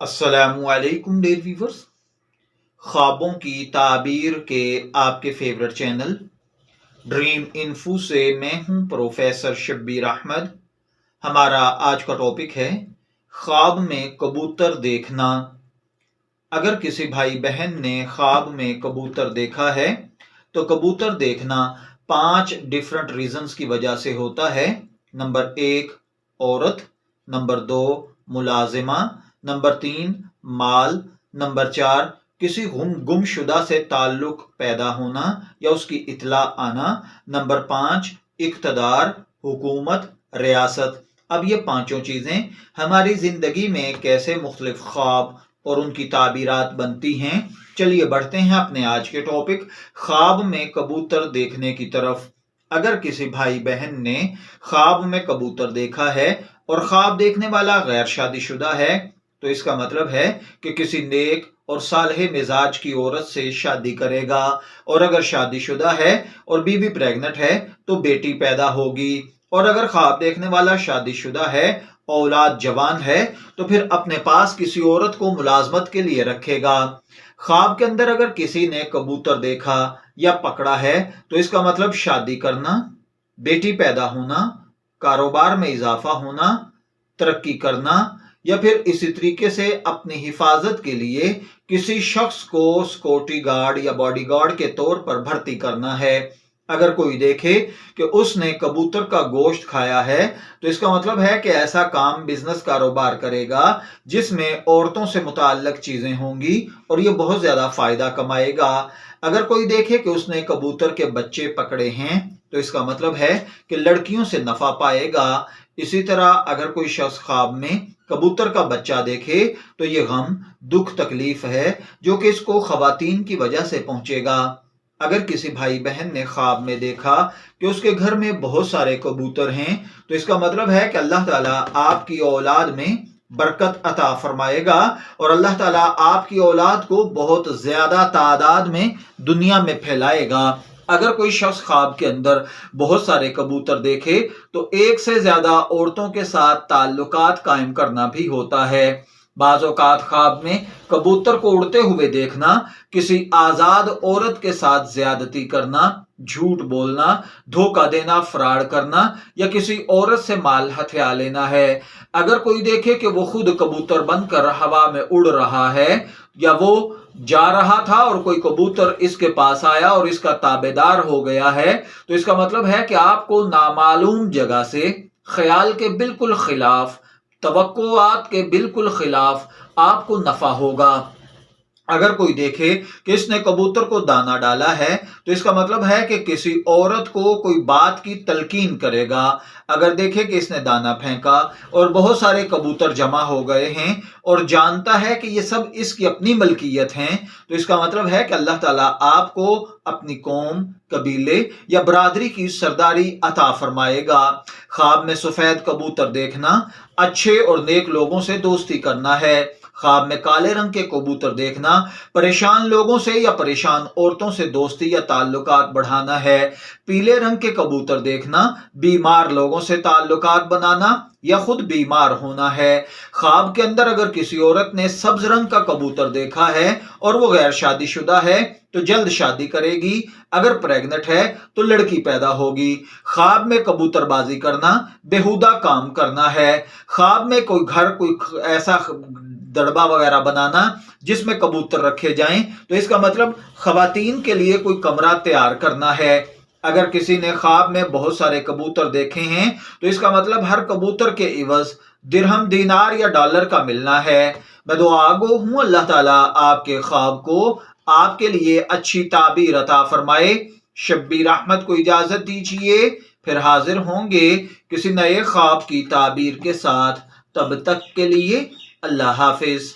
अस्सलामु अलैकुम dear viewers. ख्वाबों की ताबीर के आपके फेवरेट चैनल ड्रीम इन्फो से मैं हूं प्रोफेसर शब्बीर अहमद। हमारा आज का टॉपिक है ख्वाब में कबूतर देखना। अगर किसी भाई बहन ने ख्वाब में कबूतर देखा है तो कबूतर देखना 5 डिफरेंट रीजंस की वजह से होता है। नंबर 1 औरत, नंबर 2 मुलाजिमा, नंबर 3 माल, नंबर 4 किसी गुमशुदा से ताल्लुक पैदा होना या उसकी इत्ला आना, नंबर 5 इक़्तिदार, हुकूमत, रियासत। अब ये पांचों चीजें हमारी जिंदगी में कैसे मुख्तलिफ ख्वाब और उनकी ताबीरात बनती हैं। चलिए बढ़ते हैं अपने आज के टॉपिक ख्वाब में कबूतर देखने की तरफ। अगर किसी भाई बहन ने ख्वाब में कबूतर देखा है और ख्वाब देखने वाला गैर शादीशुदा है तो इसका मतलब है कि किसी नेक और सालेह मिजाज की औरत से शादी करेगा, और अगर शादीशुदा है और बीवी प्रेग्नेंट है तो बेटी पैदा होगी, और अगर ख्वाब देखने वाला शादीशुदा है, औलाद जवान है, तो फिर अपने पास किसी औरत को मुलाजमत के लिए रखेगा। ख्वाब के अंदर अगर किसी ने कबूतर देखा या पकड़ा है तो इसका मतलब शादी करना, बेटी पैदा होना, कारोबार में इजाफा होना, तरक्की करना, या फिर इसी तरीके से अपनी हिफाजत के लिए किसी शख्स को सिक्योरिटी गार्ड या बॉडीगार्ड के तौर पर भर्ती करना है। अगर कोई देखे कि उसने कबूतर का गोश्त खाया है तो इसका मतलब है कि ऐसा काम बिजनेस कारोबार करेगा जिसमें औरतों से मुताल्लिक चीजें होंगी और ये बहुत ज्यादा फायदा कमाएगा। अगर कोई देखे कि उसने कबूतर के बच्चे पकड़े हैं तो इसका मतलब है कि लड़कियों से नफा पाएगा। इसी तरह अगर कोई शख्स ख्वाब में कबूतर का बच्चा देखे तो ये गम, दुख, तकलीफ है जो कि इसको खवातीन की वजह से पहुंचेगा। अगर किसी भाई बहन ने ख्वाब में देखा कि उसके घर में बहुत सारे कबूतर हैं तो इसका मतलब है कि अल्लाह ताला आपकी औलाद में बरकत अता फरमाएगा और अल्लाह ताला आपकी औलाद को बहुत ज्यादा तादाद में दुनिया में फैलाएगा। अगर कोई शख्स ख्वाब के अंदर बहुत सारे कबूतर देखे तो एक से ज्यादा औरतों के साथ ताल्लुकात कायम करना भी होता है। बाज़ औक़ात ख्वाब में कबूतर को उड़ते हुए देखना किसी आजाद औरत के साथ ज्यादती करना, झूठ बोलना, धोखा देना, फ्रॉड करना या किसी औरत से माल हथिया लेना है। अगर कोई देखे कि वो खुद कबूतर बनकर हवा में उड़ रहा है या वो जा रहा था और कोई कबूतर इसके पास आया और इसका ताबेदार हो गया है तो इसका मतलब है कि आपको नामालूम जगह से ख्याल के बिल्कुल खिलाफ, तवक्कुआत के बिल्कुल खिलाफ आपको नफा होगा। अगर कोई देखे कि इसने कबूतर को दाना डाला है तो इसका मतलब है कि किसी औरत को कोई बात की तलकीन करेगा। अगर देखे कि इसने दाना फेंका और बहुत सारे कबूतर जमा हो गए हैं और जानता है कि ये सब इसकी अपनी मलकियत हैं तो इसका मतलब है कि अल्लाह ताला आपको अपनी कौम, कबीले या बरादरी की सरदारी अता फरमाएगा। ख्वाब में सफेद कबूतर देखना अच्छे और नेक लोगों से दोस्ती करना है। ख्वाब में काले रंग के कबूतर देखना परेशान लोगों से या परेशान औरतों से दोस्ती या ताल्लुकात बढ़ाना है। पीले रंग के कबूतर देखना बीमार लोगों से ताल्लुकात बनाना या खुद बीमार होना है। ख्वाब के अंदर अगर किसी औरत ने सब्ज रंग का कबूतर देखा है और वो गैर शादीशुदा है तो जल्द शादी करेगी, अगर प्रेग्नेंट है तो लड़की पैदा होगी। ख्वाब में कबूतरबाजी करना बेहुदा काम करना है। ख्वाब में कोई घर, कोई ऐसा दड़बा वगैरह बनाना जिसमें कबूतर रखे जाएं तो इसका मतलब खवातीन के लिए कोई कमरा तैयार करना है। अगर किसी ने ख्वाब में बहुत सारे कबूतर देखे हैं तो इसका मतलब हर कबूतर के इवज दिरहम, दीनार या डॉलर का मिलना है। मैं दुआ गो हूं अल्लाह ताला आपके ख्वाब को आपके लिए अच्छी ताबीर अता फरमाए। शब्बीर अहमद को इजाजत दीजिए, फिर हाजिर होंगे किसी नए ख्वाब की ताबीर के साथ। तब तक के लिए अल्लाह हाफिज।